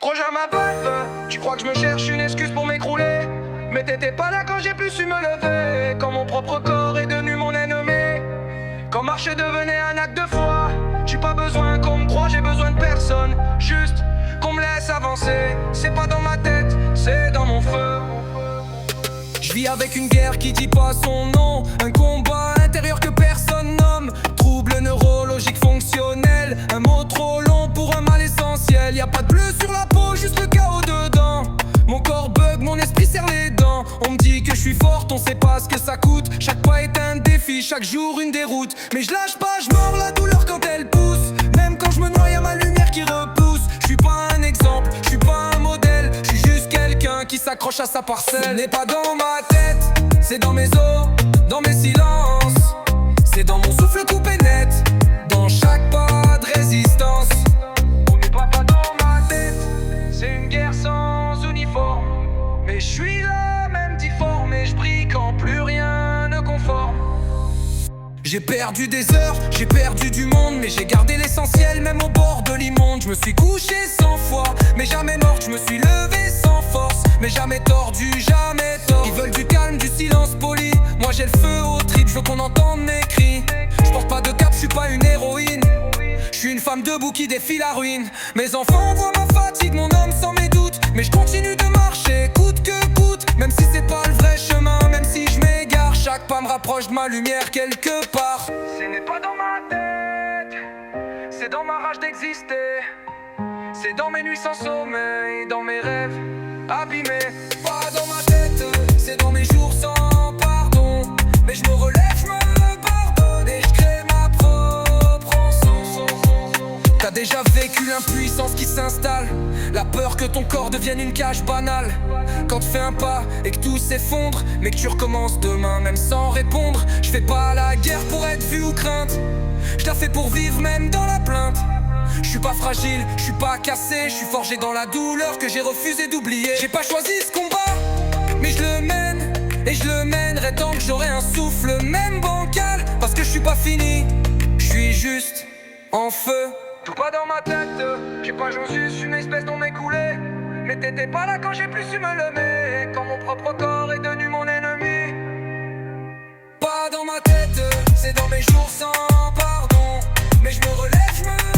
Proche à ma vibe, tu crois que je me cherche une excuse pour m'écrouler? Mais t'étais pas là quand j'ai plus su me lever. Quand mon propre corps est devenu mon ennemi. Quand marcher devenait un acte de foi. J'ai pas besoin qu'on me croie, j'ai besoin de personne. Juste qu'on me laisse avancer. C'est pas dans ma tête, c'est dans mon feu. Je vis avec une guerre qui dit pas son nom. Un combat intérieur que personne nomme. Trouble neurologique fonctionnel. Un mot trop long pour un mal essentiel. Y a pas de bleu sur la peau, juste le chaos dedans. Mon corps bug, mon esprit serre les dents. On me dit que je suis forte, on sait pas ce que ça coûte. Chaque pas est un défi, chaque jour une déroute. Mais je lâche pas, je mords la douleur quand elle pousse. Même quand je me noie, y'a ma lumière qui repousse. Je suis pas un exemple, je suis pas un modèle. Je suis juste quelqu'un qui s'accroche à sa parcelle. Ce n'est pas dans ma tête, c'est dans mes os, dans mes silences. C'est dans mon souffle coupé net, dans chaque pas de résistance. On n'est pas dans ma tête, c'est une guerre sans uniforme. Mais je suis là, même difforme, et je brille quand plus rien ne conforme. J'ai perdu des heures, j'ai perdu du monde, mais j'ai gardé l'essentiel, même au bord de l'immonde. Je me suis couché 100 fois, mais jamais morte. Je me suis levé sans force, mais jamais tordu, jamais tort. Ils veulent du calme, du silence poli. Moi j'ai le feu au trip, je veux qu'on entende mes cris. Je porte pas de cap, je suis pas une héroïne. Je suis une femme debout qui défie la ruine. Mes enfants voient ma fatigue, mon homme sans mes doutes. Mais je continue de marcher, coûte que coûte. Même si c'est pas le vrai chemin, même si je m'égare. Chaque pas me rapproche de ma lumière quelque part. Ce n'est pas dans ma tête, c'est dans ma rage d'exister. C'est dans mes nuits sans sommeil, dans mes rêves abîmés. Pas dans ma tête, c'est dans mes jours sans pardon. Mais je me relève, je me pardonne et je crée ma propre rançon. T'as déjà vécu l'impuissance qui s'installe, la peur que ton corps devienne une cage banale. Quand tu fais un pas et que tout s'effondre, mais que tu recommences demain même sans répondre. Je fais pas la guerre pour être vu ou crainte, je la fais pour vivre même dans la plainte. Je suis pas fragile, je suis pas cassé, je suis forgé dans la douleur que j'ai refusé d'oublier. J'ai pas choisi ce combat, mais je le mène. Et je le mènerai tant que j'aurai un souffle, même bancal. Parce que je suis pas fini, je suis juste en feu. Tout pas dans ma tête, j'ai pas juste une espèce d'on m'écoulait. Mais t'étais pas là quand j'ai plus su me lever. Quand mon propre corps est devenu mon ennemi. Pas dans ma tête, c'est dans mes jours sans pardon. Mais je me relève, je me